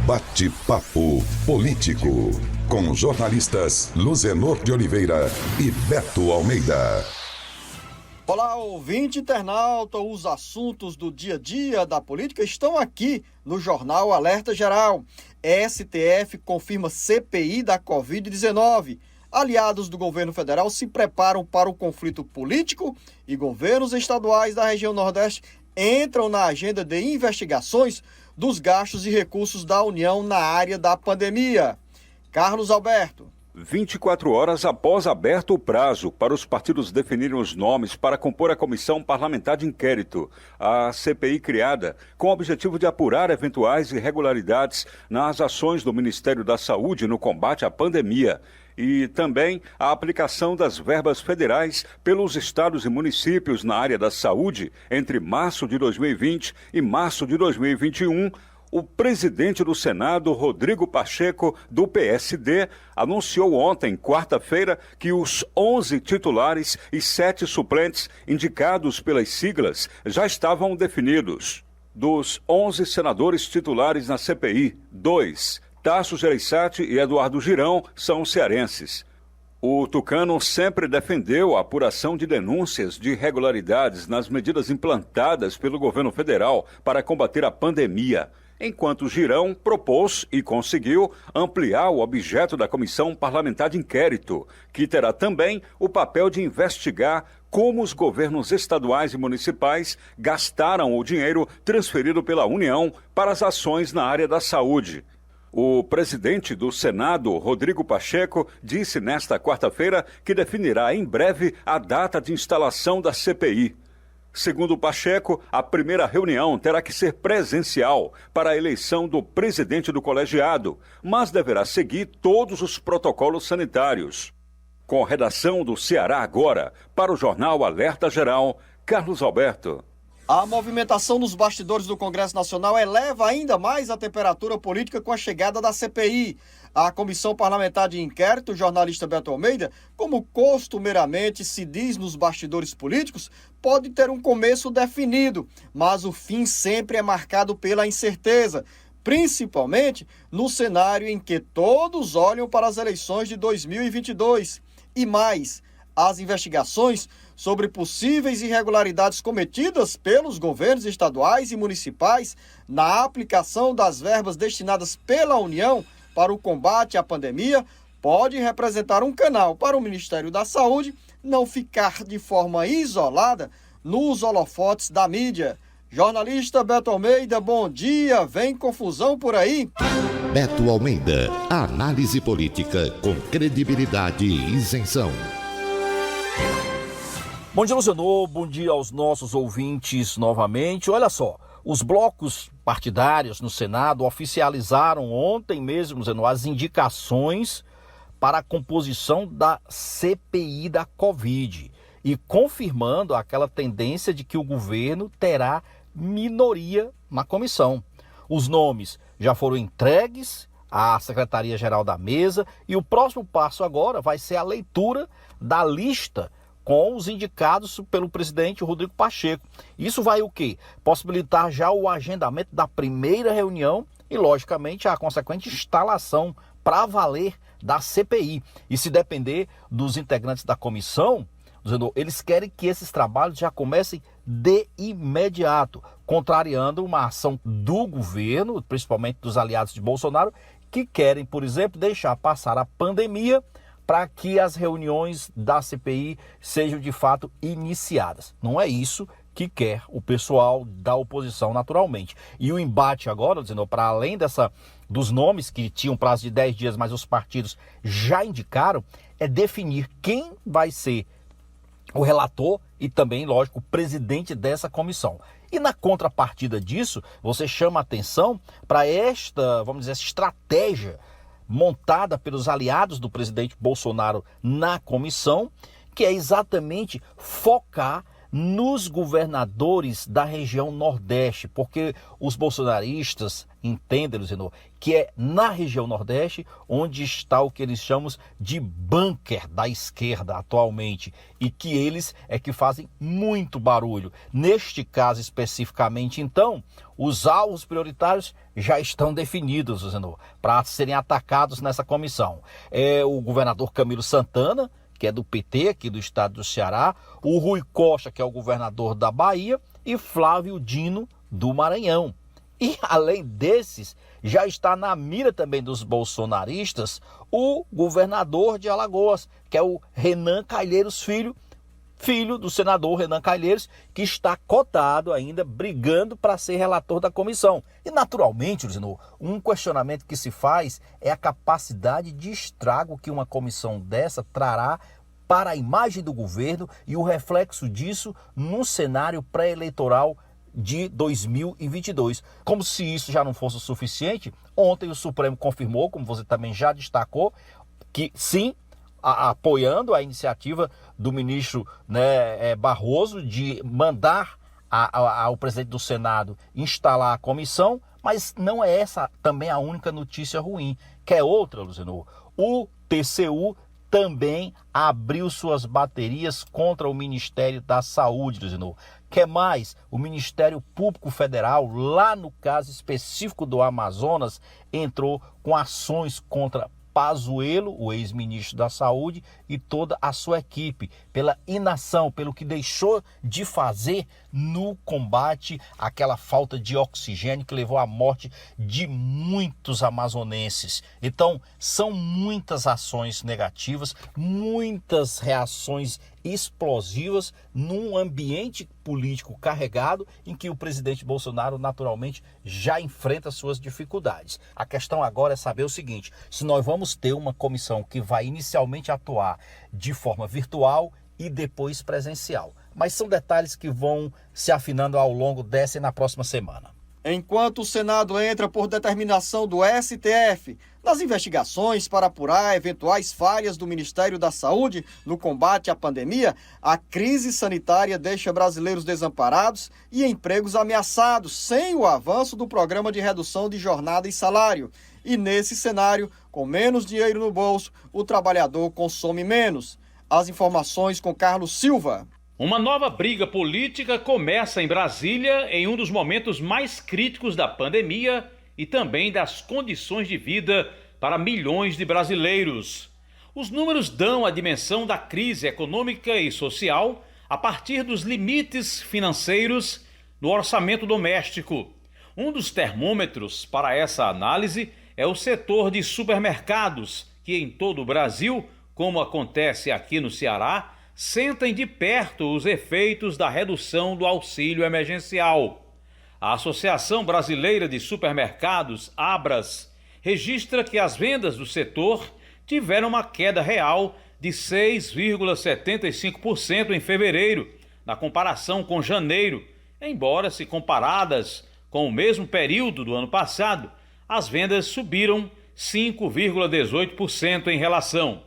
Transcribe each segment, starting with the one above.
Bate-papo político com jornalistas Luzenor de Oliveira e Beto Almeida. Olá, ouvinte internauta, os assuntos do dia a dia da política estão aqui no Jornal Alerta Geral. STF confirma CPI da Covid-19. Aliados do governo federal se preparam para o conflito político e governos estaduais da região Nordeste entram na agenda de investigações dos gastos e recursos da União na área da pandemia. Carlos Alberto. 24 horas após aberto o prazo para os partidos definirem os nomes para compor a Comissão Parlamentar de Inquérito, a CPI criada com o objetivo de apurar eventuais irregularidades nas ações do Ministério da Saúde no combate à pandemia e também a aplicação das verbas federais pelos estados e municípios na área da saúde entre março de 2020 e março de 2021, o presidente do Senado, Rodrigo Pacheco, do PSD, anunciou ontem, quarta-feira, que os 11 titulares e 7 suplentes indicados pelas siglas já estavam definidos. Dos 11 senadores titulares na CPI, 2, Tasso Gereissati e Eduardo Girão, são cearenses. O tucano sempre defendeu a apuração de denúncias de irregularidades nas medidas implantadas pelo governo federal para combater a pandemia, enquanto Girão propôs e conseguiu ampliar o objeto da Comissão Parlamentar de Inquérito, que terá também o papel de investigar como os governos estaduais e municipais gastaram o dinheiro transferido pela União para as ações na área da saúde. O presidente do Senado, Rodrigo Pacheco, disse nesta quarta-feira que definirá em breve a data de instalação da CPI. Segundo Pacheco, a primeira reunião terá que ser presencial para a eleição do presidente do colegiado, mas deverá seguir todos os protocolos sanitários. Com redação do Ceará Agora, para o Jornal Alerta Geral, Carlos Alberto. A movimentação nos bastidores do Congresso Nacional eleva ainda mais a temperatura política com a chegada da CPI. A Comissão Parlamentar de Inquérito, o jornalista Beto Almeida, como costumeiramente se diz nos bastidores políticos, pode ter um começo definido, mas o fim sempre é marcado pela incerteza, principalmente no cenário em que todos olham para as eleições de 2022. E mais, as investigações sobre possíveis irregularidades cometidas pelos governos estaduais e municipais na aplicação das verbas destinadas pela União para o combate à pandemia pode representar um canal para o Ministério da Saúde não ficar de forma isolada nos holofotes da mídia. Jornalista Beto Almeida, bom dia. Vem confusão por aí? Beto Almeida, análise política com credibilidade e isenção. Bom dia, Luzenor. Bom dia aos nossos ouvintes novamente. Olha só, os blocos partidários no Senado oficializaram ontem mesmo, Luzenor, as indicações para a composição da CPI da Covid e confirmando aquela tendência de que o governo terá minoria na comissão. Os nomes já foram entregues à Secretaria-Geral da Mesa e o próximo passo agora vai ser a leitura da lista com os indicados pelo presidente Rodrigo Pacheco. Isso vai o quê? Possibilitar já o agendamento da primeira reunião e, logicamente, a consequente instalação para valer da CPI. E se depender dos integrantes da comissão, eles querem que esses trabalhos já comecem de imediato, contrariando uma ação do governo, principalmente dos aliados de Bolsonaro, que querem, por exemplo, deixar passar a pandemia para que as reuniões da CPI sejam de fato iniciadas. Não é isso que quer o pessoal da oposição naturalmente. E o embate agora, dizendo, para além dos nomes que tinham prazo de 10 dias, mas os partidos já indicaram, é definir quem vai ser o relator e também, lógico, o presidente dessa comissão. E na contrapartida disso, você chama a atenção para esta, vamos dizer, estratégia montada pelos aliados do presidente Bolsonaro na comissão, que é exatamente focar nos governadores da região Nordeste, porque os bolsonaristas, entenda, Luciano, que é na região Nordeste onde está o que eles chamam de bunker da esquerda atualmente, e que eles é que fazem muito barulho. Neste caso especificamente, então, os alvos prioritários já estão definidos, Luciano, para serem atacados nessa comissão. É o governador Camilo Santana, que é do PT aqui do estado do Ceará, o Rui Costa, que é o governador da Bahia, e Flávio Dino, do Maranhão. E além desses, já está na mira também dos bolsonaristas o governador de Alagoas, que é o Renan Calheiros filho do senador Renan Calheiros, que está cotado ainda, brigando para ser relator da comissão. E naturalmente, Luciano, um questionamento que se faz é a capacidade de estrago que uma comissão dessa trará para a imagem do governo e o reflexo disso no cenário pré-eleitoral de 2022. Como se isso já não fosse o suficiente, ontem o Supremo confirmou, como você também já destacou, que sim, apoiando a iniciativa do ministro Barroso de mandar ao presidente do Senado instalar a comissão, mas não é essa também a única notícia ruim. Quer outra, Luciano? O TCU também abriu suas baterias contra o Ministério da Saúde, Luciano. Quer mais? O Ministério Público Federal, lá no caso específico do Amazonas, entrou com ações contra Pazuello, o ex-ministro da Saúde, e toda a sua equipe, pela inação, pelo que deixou de fazer no combate àquela falta de oxigênio que levou à morte de muitos amazonenses. Então, são muitas ações negativas, muitas reações explosivas num ambiente político carregado em que o presidente Bolsonaro naturalmente já enfrenta suas dificuldades. A questão agora é saber o seguinte: se nós vamos ter uma comissão que vai inicialmente atuar de forma virtual e depois presencial. Mas são detalhes que vão se afinando ao longo dessa e na próxima semana. Enquanto o Senado entra por determinação do STF nas investigações para apurar eventuais falhas do Ministério da Saúde no combate à pandemia, a crise sanitária deixa brasileiros desamparados e empregos ameaçados, sem o avanço do programa de redução de jornada e salário. E nesse cenário, com menos dinheiro no bolso, o trabalhador consome menos. As informações com Carlos Silva. Uma nova briga política começa em Brasília em um dos momentos mais críticos da pandemia e também das condições de vida para milhões de brasileiros. Os números dão a dimensão da crise econômica e social a partir dos limites financeiros no orçamento doméstico. Um dos termômetros para essa análise é o setor de supermercados, que em todo o Brasil, como acontece aqui no Ceará, sentem de perto os efeitos da redução do auxílio emergencial. A Associação Brasileira de Supermercados, Abras, registra que as vendas do setor tiveram uma queda real de 6,75% em fevereiro, na comparação com janeiro, embora, se comparadas com o mesmo período do ano passado, as vendas subiram 5,18% em relação.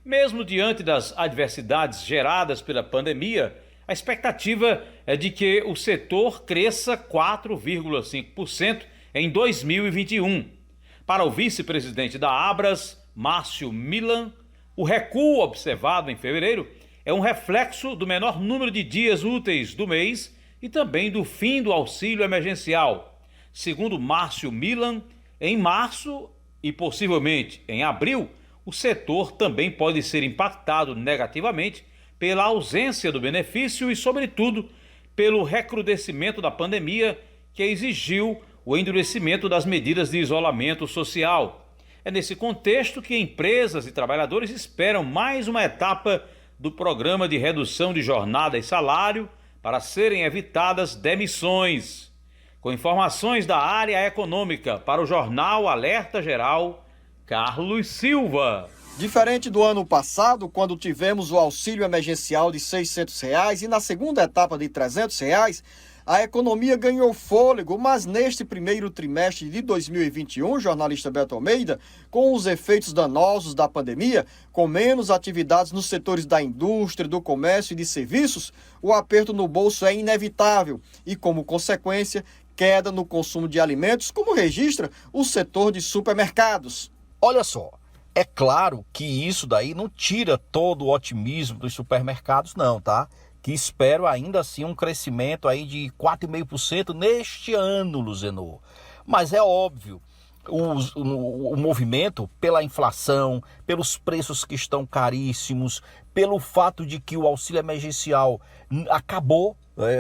Mesmo diante das adversidades geradas pela pandemia, a expectativa é de que o setor cresça 4,5% em 2021. Para o vice-presidente da Abras, Márcio Milan, o recuo observado em fevereiro é um reflexo do menor número de dias úteis do mês e também do fim do auxílio emergencial. Segundo Márcio Milan, em março e possivelmente em abril, o setor também pode ser impactado negativamente pela ausência do benefício e, sobretudo, pelo recrudescimento da pandemia que exigiu o endurecimento das medidas de isolamento social. É nesse contexto que empresas e trabalhadores esperam mais uma etapa do programa de redução de jornada e salário para serem evitadas demissões. Com informações da área econômica para o jornal Alerta Geral, Carlos Silva. Diferente do ano passado, quando tivemos o auxílio emergencial de R$ 600 e na segunda etapa de R$ 300, a economia ganhou fôlego, mas neste primeiro trimestre de 2021, jornalista Beto Almeida, com os efeitos danosos da pandemia, com menos atividades nos setores da indústria, do comércio e de serviços, o aperto no bolso é inevitável e, como consequência, queda no consumo de alimentos, como registra o setor de supermercados. Olha só, é claro que isso daí não tira todo o otimismo dos supermercados não, tá? Que espero ainda assim um crescimento aí de 4,5% neste ano, Luzenor. Mas é óbvio, o movimento pela inflação, pelos preços que estão caríssimos, pelo fato de que o auxílio emergencial acabou,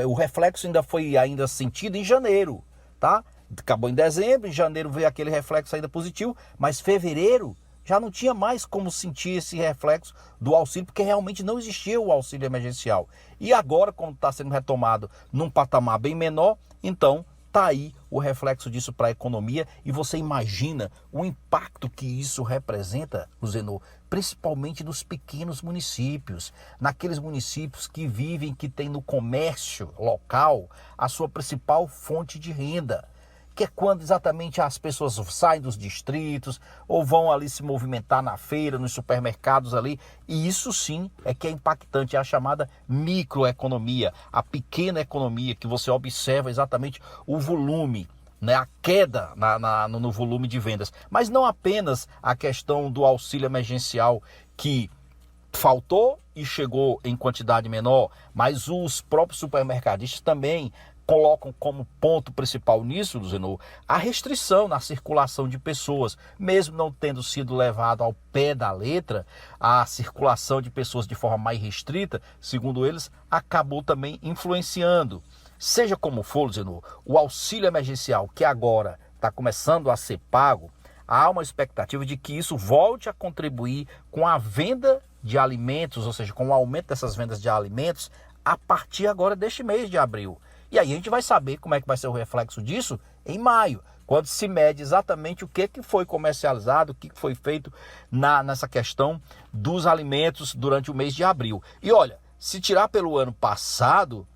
o reflexo ainda foi sentido em janeiro, tá? Acabou em dezembro, em janeiro veio aquele reflexo ainda positivo, mas fevereiro já não tinha mais como sentir esse reflexo do auxílio, porque realmente não existia o auxílio emergencial. E agora, como está sendo retomado num patamar bem menor, então está aí o reflexo disso para a economia. E você imagina o impacto que isso representa, Luzenor, principalmente nos pequenos municípios, naqueles municípios que vivem, que tem no comércio local a sua principal fonte de renda, que é quando exatamente as pessoas saem dos distritos ou vão ali se movimentar na feira, nos supermercados ali. E isso sim é que é impactante, é a chamada microeconomia, a pequena economia, que você observa exatamente o volume, né, a queda no volume de vendas. Mas não apenas a questão do auxílio emergencial que faltou e chegou em quantidade menor, mas os próprios supermercadistas também colocam como ponto principal nisso, Luzenor, a restrição na circulação de pessoas, mesmo não tendo sido levado ao pé da letra, a circulação de pessoas de forma mais restrita, segundo eles, acabou também influenciando. Seja como for, Luzenor, o auxílio emergencial que agora está começando a ser pago, há uma expectativa de que isso volte a contribuir com a venda de alimentos, ou seja, com o aumento dessas vendas de alimentos a partir agora deste mês de abril. E aí a gente vai saber como é que vai ser o reflexo disso em maio, quando se mede exatamente o que foi comercializado, o que foi feito nessa questão dos alimentos durante o mês de abril. E olha, se tirar pelo ano passado,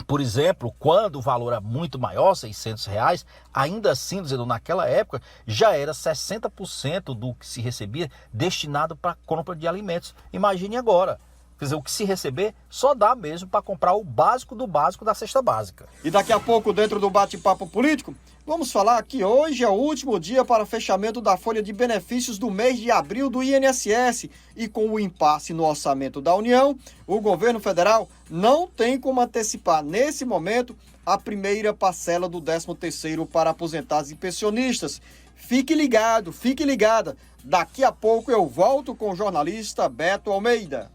por exemplo, quando o valor era muito maior, R$600, ainda assim, dizendo, naquela época, já era 60% do que se recebia destinado para compra de alimentos. Imagine agora. Quer dizer, o que se receber só dá mesmo para comprar o básico do básico da cesta básica. E daqui a pouco, dentro do bate-papo político, vamos falar que hoje é o último dia para fechamento da folha de benefícios do mês de abril do INSS. E com o impasse no orçamento da União, o governo federal não tem como antecipar, nesse momento, a primeira parcela do 13º para aposentados e pensionistas. Fique ligado, fique ligada. Daqui a pouco eu volto com o jornalista Beto Almeida.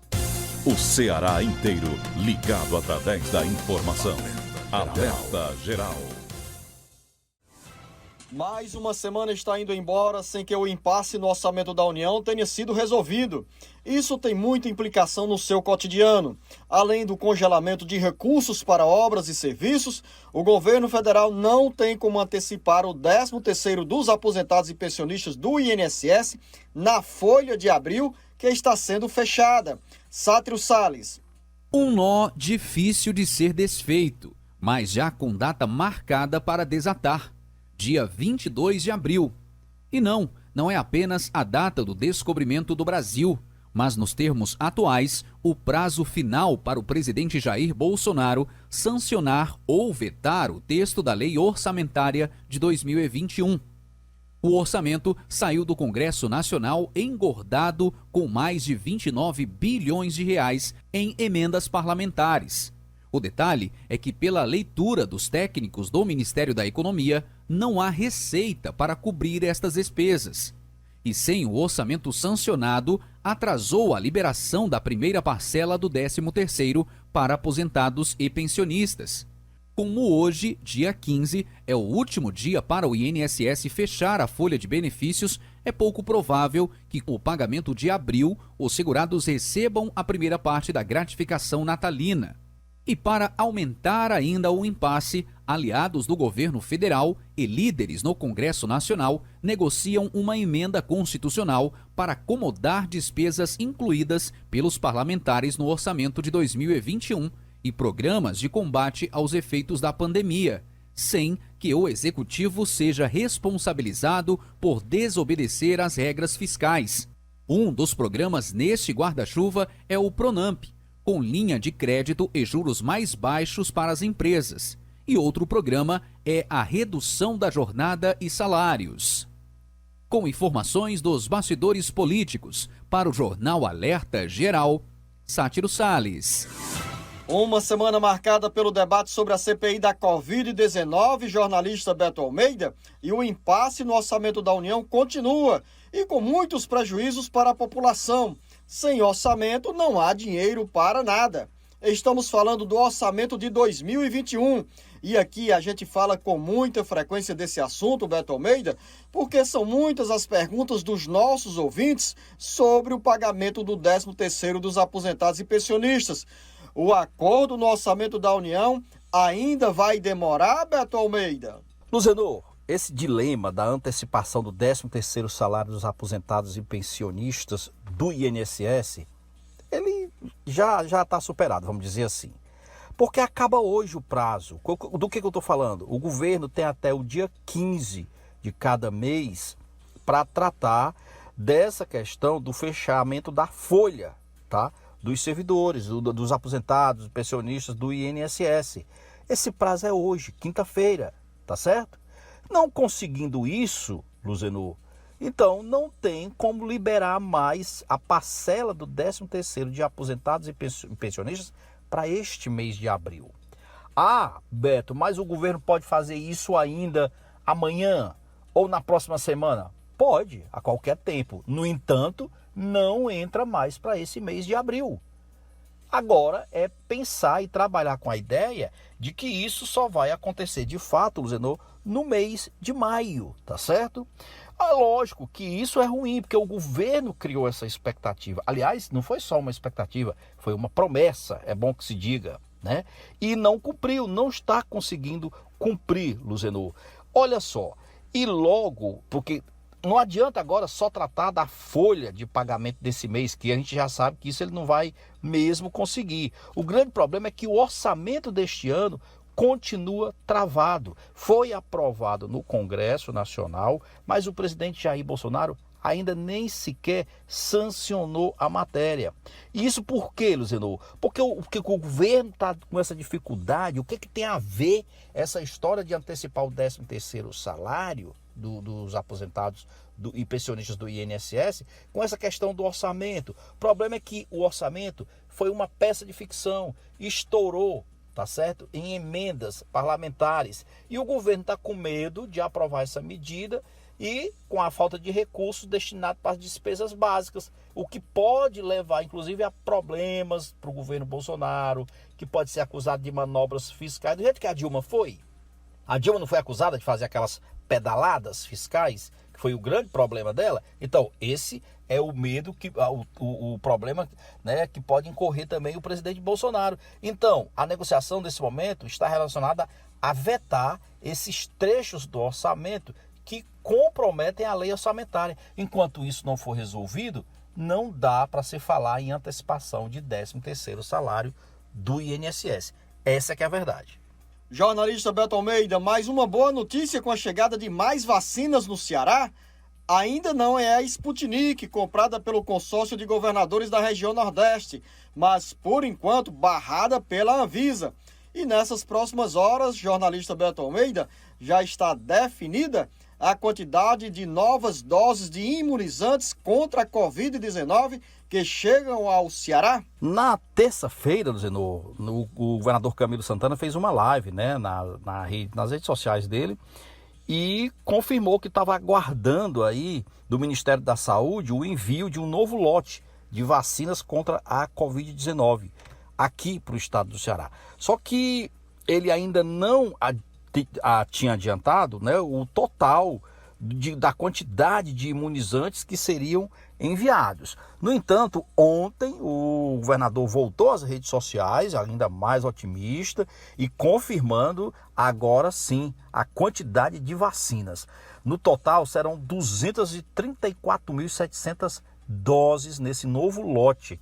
O Ceará inteiro ligado através da informação. Alerta Geral. Mais uma semana está indo embora sem que o impasse no orçamento da União tenha sido resolvido. Isso tem muita implicação no seu cotidiano. Além do congelamento de recursos para obras e serviços, o governo federal não tem como antecipar o 13º dos aposentados e pensionistas do INSS na folha de abril, que está sendo fechada. Sátrio Salles. Um nó difícil de ser desfeito, mas já com data marcada para desatar. Dia 22 de abril. E não é apenas a data do descobrimento do Brasil, mas nos termos atuais, o prazo final para o presidente Jair Bolsonaro sancionar ou vetar o texto da Lei Orçamentária de 2021. O orçamento saiu do Congresso Nacional engordado com mais de 29 bilhões de reais em emendas parlamentares. O detalhe é que, pela leitura dos técnicos do Ministério da Economia, não há receita para cobrir estas despesas. E sem o orçamento sancionado, atrasou a liberação da primeira parcela do 13º para aposentados e pensionistas. Como hoje, dia 15, é o último dia para o INSS fechar a folha de benefícios, é pouco provável que, com o pagamento de abril, os segurados recebam a primeira parte da gratificação natalina. E para aumentar ainda o impasse, aliados do governo federal e líderes no Congresso Nacional negociam uma emenda constitucional para acomodar despesas incluídas pelos parlamentares no orçamento de 2021 e programas de combate aos efeitos da pandemia, sem que o executivo seja responsabilizado por desobedecer às regras fiscais. Um dos programas neste guarda-chuva é o PRONAMP, com linha de crédito e juros mais baixos para as empresas. e outro programa é a redução da jornada e salários. Com informações dos bastidores políticos, para o Jornal Alerta Geral, Sátiro Salles. Uma semana marcada pelo debate sobre a CPI da Covid-19, jornalista Beto Almeida, e o impasse no orçamento da União continua, e com muitos prejuízos para a população. Sem orçamento não há dinheiro para nada. Estamos falando do orçamento de 2021. E aqui a gente fala com muita frequência desse assunto, Beto Almeida, porque são muitas as perguntas dos nossos ouvintes sobre o pagamento do 13º dos aposentados e pensionistas. O acordo no orçamento da União ainda vai demorar, Beto Almeida? Luzenor, esse dilema da antecipação do 13º salário dos aposentados e pensionistas do INSS, ele já está superado, vamos dizer assim. Porque acaba hoje o prazo. Do que eu estou falando? O governo tem até o dia 15 de cada mês para tratar dessa questão do fechamento da folha, tá? Dos servidores, dos aposentados, pensionistas do INSS. Esse prazo é hoje, quinta-feira, tá certo? Não conseguindo isso, Luzenor, então não tem como liberar mais a parcela do 13º de aposentados e pensionistas para este mês de abril. Ah, Beto, mas o governo pode fazer isso ainda amanhã ou na próxima semana? Pode, a qualquer tempo. No entanto, não entra mais para esse mês de abril. Agora é pensar e trabalhar com a ideia de que isso só vai acontecer de fato, Luzenor, no mês de maio, tá certo? É lógico que isso é ruim, porque o governo criou essa expectativa. Aliás, não foi só uma expectativa, foi uma promessa, é bom que se diga, né? E não cumpriu, não está conseguindo cumprir, Luzenor. Olha só, e logo, porque não adianta agora só tratar da folha de pagamento desse mês, que a gente já sabe que isso ele não vai mesmo conseguir. O grande problema é que o orçamento deste ano continua travado. Foi aprovado no Congresso Nacional, mas o presidente Jair Bolsonaro ainda nem sequer sancionou a matéria. E isso por quê, Luzenor? Porque o governo está com essa dificuldade. O que tem a ver essa história de antecipar o 13º salário dos aposentados e pensionistas do INSS com essa questão do orçamento? O problema é que o orçamento foi uma peça de ficção, estourou, tá certo? Em emendas parlamentares. E o governo está com medo de aprovar essa medida e com a falta de recursos destinados para as despesas básicas, o que pode levar, inclusive, a problemas para o governo Bolsonaro, que pode ser acusado de manobras fiscais, do jeito que a Dilma foi. A Dilma não foi acusada de fazer aquelas pedaladas fiscais, que foi o grande problema dela? Então, esse é o medo, o problema, né, que pode incorrer também o presidente Bolsonaro. Então, a negociação desse momento está relacionada a vetar esses trechos do orçamento que comprometem a lei orçamentária. Enquanto isso não for resolvido, não dá para se falar em antecipação de 13º salário do INSS. Essa que é a verdade. Jornalista Beto Almeida, mais uma boa notícia com a chegada de mais vacinas no Ceará. Ainda não é a Sputnik, comprada pelo consórcio de governadores da região Nordeste, mas, por enquanto, barrada pela Anvisa. E nessas próximas horas, jornalista Beto Almeida, já está definida a quantidade de novas doses de imunizantes contra a Covid-19 que chegam ao Ceará? Na terça-feira, Luzenor, o governador Camilo Santana fez uma live, né, nas redes sociais dele, e confirmou que estava aguardando aí do Ministério da Saúde o envio de um novo lote de vacinas contra a Covid-19 aqui para o estado do Ceará. Só que ele ainda não tinha adiantado, né, o total da quantidade de imunizantes que seriam enviados. No entanto, ontem o governador voltou às redes sociais, ainda mais otimista, e confirmando agora sim a quantidade de vacinas. No total serão 234.700 doses nesse novo lote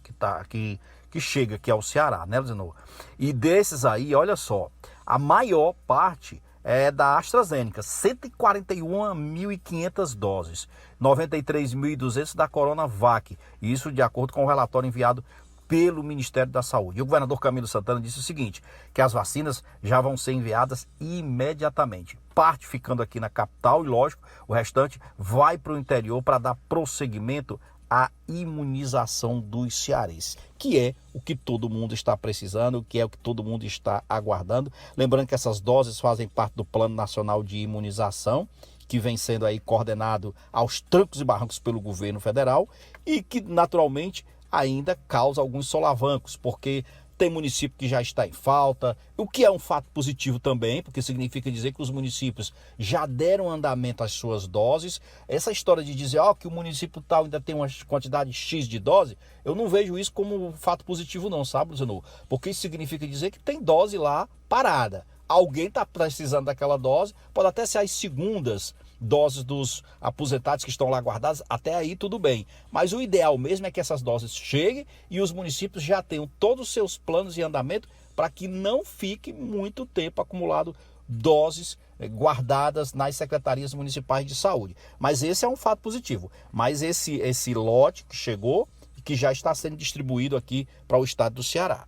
que chega aqui ao Ceará, né, Luzenor? E desses aí, olha só, a maior parte é da AstraZeneca, 141.500 doses, 93.200 da Coronavac, isso de acordo com o relatório enviado pelo Ministério da Saúde. E o governador Camilo Santana disse o seguinte, que as vacinas já vão ser enviadas imediatamente. Parte ficando aqui na capital e, lógico, o restante vai para o interior para dar prosseguimento à imunização dos cearenses, que é o que todo mundo está precisando, que é o que todo mundo está aguardando. Lembrando que essas doses fazem parte do Plano Nacional de Imunização, que vem sendo aí coordenado aos trancos e barrancos pelo governo federal e que, naturalmente, ainda causa alguns solavancos, porque tem município que já está em falta, o que é um fato positivo também, porque significa dizer que os municípios já deram andamento às suas doses. Essa história de dizer que o município tal ainda tem uma quantidade X de dose, eu não vejo isso como um fato positivo não, sabe, Luciano? Porque isso significa dizer que tem dose lá parada. Alguém está precisando daquela dose, pode até ser as segundas doses dos aposentados que estão lá guardadas, até aí tudo bem. Mas o ideal mesmo é que essas doses cheguem e os municípios já tenham todos os seus planos em andamento para que não fique muito tempo acumulado doses guardadas nas secretarias municipais de saúde. Mas esse é um fato positivo. Mas esse lote que chegou e que já está sendo distribuído aqui para o estado do Ceará.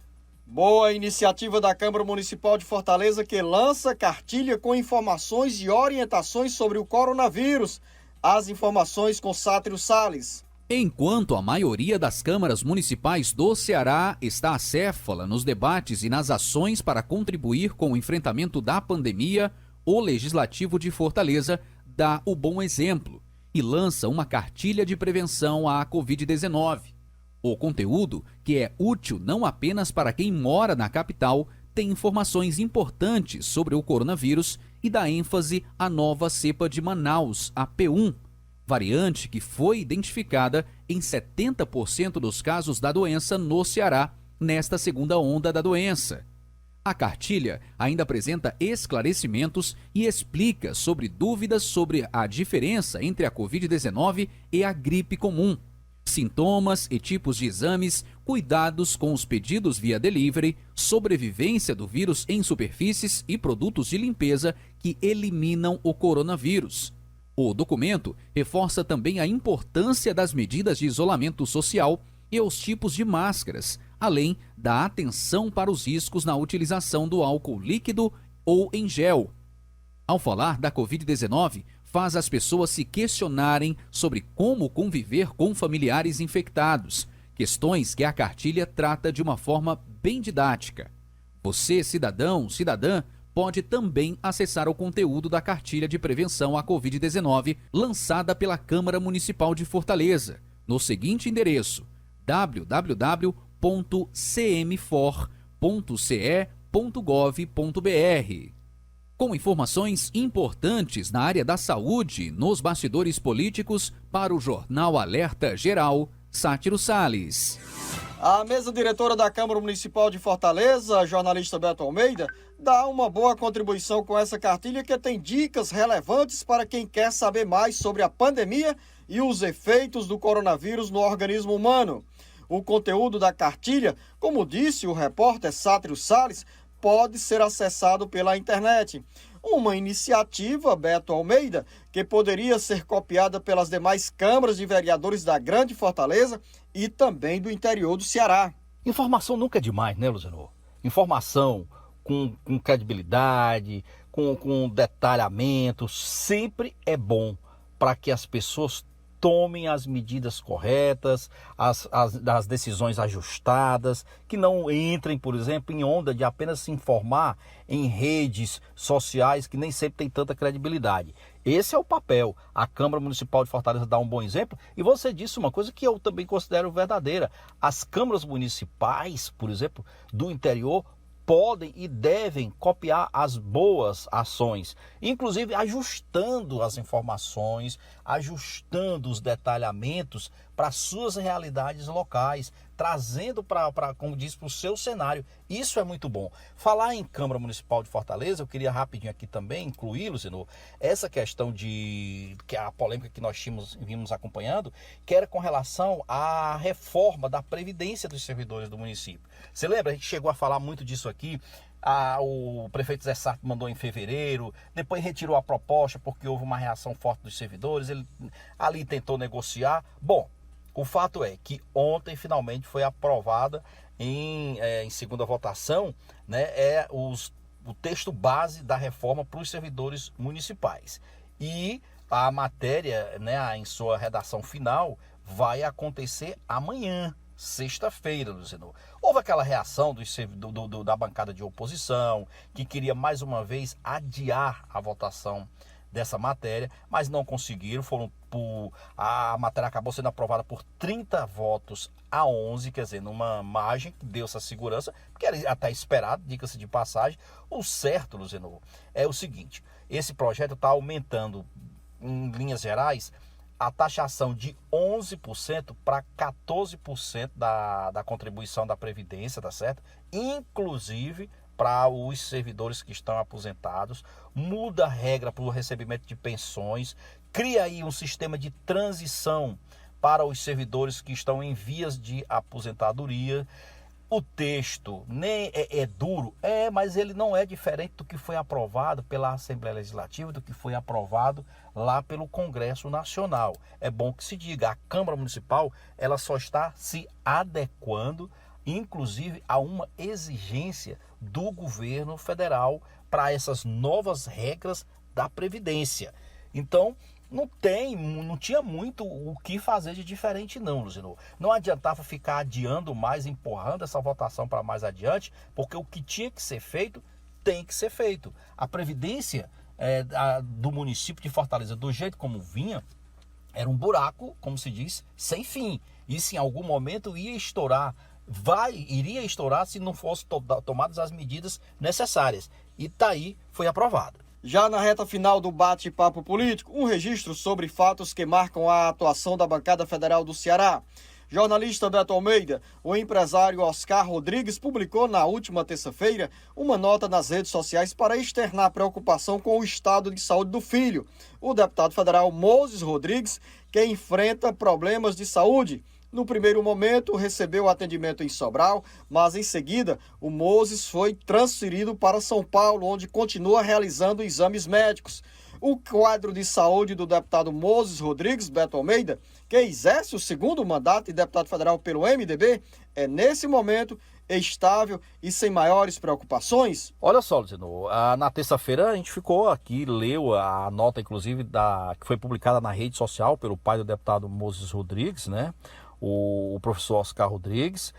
Boa iniciativa da Câmara Municipal de Fortaleza, que lança cartilha com informações e orientações sobre o coronavírus. As informações com Sátiro Salles. Enquanto a maioria das câmaras municipais do Ceará está acéfala nos debates e nas ações para contribuir com o enfrentamento da pandemia, o Legislativo de Fortaleza dá o bom exemplo e lança uma cartilha de prevenção à Covid-19. O conteúdo, que é útil não apenas para quem mora na capital, tem informações importantes sobre o coronavírus e dá ênfase à nova cepa de Manaus, a P1, variante que foi identificada em 70% dos casos da doença no Ceará nesta segunda onda da doença. A cartilha ainda apresenta esclarecimentos e explica sobre dúvidas sobre a diferença entre a Covid-19 e a gripe comum, sintomas e tipos de exames, cuidados com os pedidos via delivery, sobrevivência do vírus em superfícies e produtos de limpeza que eliminam o coronavírus. O documento reforça também a importância das medidas de isolamento social e os tipos de máscaras, além da atenção para os riscos na utilização do álcool líquido ou em gel. Ao falar da Covid-19, faz as pessoas se questionarem sobre como conviver com familiares infectados, questões que a cartilha trata de uma forma bem didática. Você, cidadão, cidadã, pode também acessar o conteúdo da cartilha de prevenção à Covid-19 lançada pela Câmara Municipal de Fortaleza, no seguinte endereço: www.cmfor.ce.gov.br. Com informações importantes na área da saúde, nos bastidores políticos, para o Jornal Alerta Geral, Sátiro Salles. A mesa diretora da Câmara Municipal de Fortaleza, a jornalista Beto Almeida, dá uma boa contribuição com essa cartilha que tem dicas relevantes para quem quer saber mais sobre a pandemia e os efeitos do coronavírus no organismo humano. O conteúdo da cartilha, como disse o repórter Sátiro Salles, pode ser acessado pela internet. Uma iniciativa, Beto Almeida, que poderia ser copiada pelas demais câmaras de vereadores da Grande Fortaleza e também do interior do Ceará. Informação nunca é demais, né, Luciano? Informação com credibilidade, com detalhamento, sempre é bom para que as pessoas tomem as medidas corretas, as decisões ajustadas, que não entrem, por exemplo, em onda de apenas se informar em redes sociais que nem sempre tem tanta credibilidade. Esse é o papel. A Câmara Municipal de Fortaleza dá um bom exemplo. E você disse uma coisa que eu também considero verdadeira. As câmaras municipais, por exemplo, do interior, podem e devem copiar as boas ações, inclusive ajustando as informações, ajustando os detalhamentos para suas realidades locais, trazendo como diz, para o seu cenário. Isso é muito bom. Falar em Câmara Municipal de Fortaleza, eu queria rapidinho aqui também incluir, Luciano, essa questão que é a polêmica que nós vimos acompanhando, que era com relação à reforma da Previdência dos servidores do município. Você lembra? A gente chegou a falar muito disso aqui. O prefeito Zé Sarto mandou em fevereiro, depois retirou a proposta porque houve uma reação forte dos servidores, ele ali tentou negociar. Bom, O fato é que ontem finalmente foi aprovada em segunda votação, né, o texto base da reforma para os servidores municipais. E a matéria, né, em sua redação final, vai acontecer amanhã, sexta-feira, Luciano. Houve aquela reação da bancada de oposição, que queria mais uma vez adiar a votação dessa matéria, mas não conseguiram. A matéria acabou sendo aprovada por 30 votos a 11, quer dizer, numa margem que deu essa segurança, que era até esperado, diga-se de passagem. O certo, Luciano, é o seguinte: esse projeto está aumentando, em linhas gerais, a taxação de 11% para 14% da contribuição da Previdência, tá certo? Inclusive para os servidores que estão aposentados, muda a regra para o recebimento de pensões, cria aí um sistema de transição para os servidores que estão em vias de aposentadoria. O texto nem é duro, mas ele não é diferente do que foi aprovado pela Assembleia Legislativa, do que foi aprovado lá pelo Congresso Nacional. É bom que se diga, a Câmara Municipal ela só está se adequando, inclusive, a uma exigência do governo federal para essas novas regras da Previdência. Então, não tinha muito o que fazer de diferente não, Luciano. Não adiantava ficar adiando mais, empurrando essa votação para mais adiante, porque o que tinha que ser feito, tem que ser feito. A Previdência do município de Fortaleza, do jeito como vinha, era um buraco, como se diz, sem fim. Isso em algum momento iria estourar se não fossem tomadas as medidas necessárias. E daí foi aprovado. Já na reta final do bate-papo político, um registro sobre fatos que marcam a atuação da bancada federal do Ceará. Jornalista Beto Almeida, o empresário Oscar Rodrigues publicou na última terça-feira uma nota nas redes sociais para externar preocupação com o estado de saúde do filho, o deputado federal Moses Rodrigues, que enfrenta problemas de saúde. No primeiro momento, recebeu atendimento em Sobral, mas em seguida, o Moses foi transferido para São Paulo, onde continua realizando exames médicos. O quadro de saúde do deputado Moses Rodrigues, Beto Almeida, que exerce o segundo mandato de deputado federal pelo MDB, é nesse momento estável e sem maiores preocupações? Olha só, Luciano, na terça-feira a gente ficou aqui, leu a nota, inclusive, que foi publicada na rede social pelo pai do deputado Moses Rodrigues, né? O professor Oscar Rodrigues,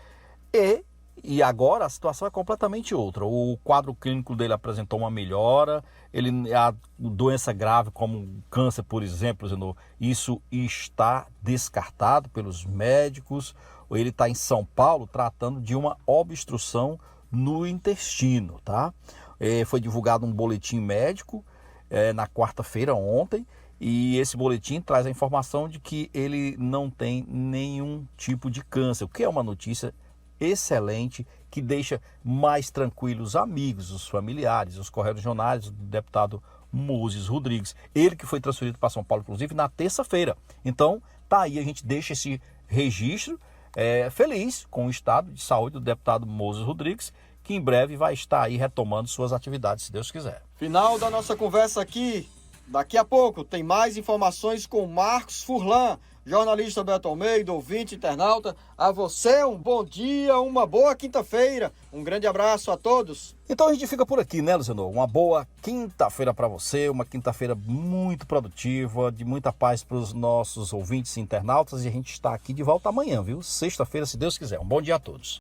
e agora a situação é completamente outra. O quadro clínico dele apresentou uma melhora, a doença grave como câncer, por exemplo, isso está descartado pelos médicos. Ele está em São Paulo tratando de uma obstrução no intestino, tá? Foi divulgado um boletim médico na quarta-feira, ontem, e esse boletim traz a informação de que ele não tem nenhum tipo de câncer, o que é uma notícia excelente, que deixa mais tranquilos os amigos, os familiares, os correligionários do deputado Moses Rodrigues. Ele que foi transferido para São Paulo, inclusive, na terça-feira. Então, tá aí, a gente deixa esse registro feliz com o estado de saúde do deputado Moses Rodrigues, que em breve vai estar aí retomando suas atividades, se Deus quiser. Final da nossa conversa aqui. Daqui a pouco tem mais informações com Marcos Furlan, jornalista Beto Almeida, ouvinte, internauta. A você um bom dia, uma boa quinta-feira. Um grande abraço a todos. Então a gente fica por aqui, né, Luciano? Uma boa quinta-feira para você, uma quinta-feira muito produtiva, de muita paz para os nossos ouvintes e internautas. E a gente está aqui de volta amanhã, viu? Sexta-feira, se Deus quiser. Um bom dia a todos.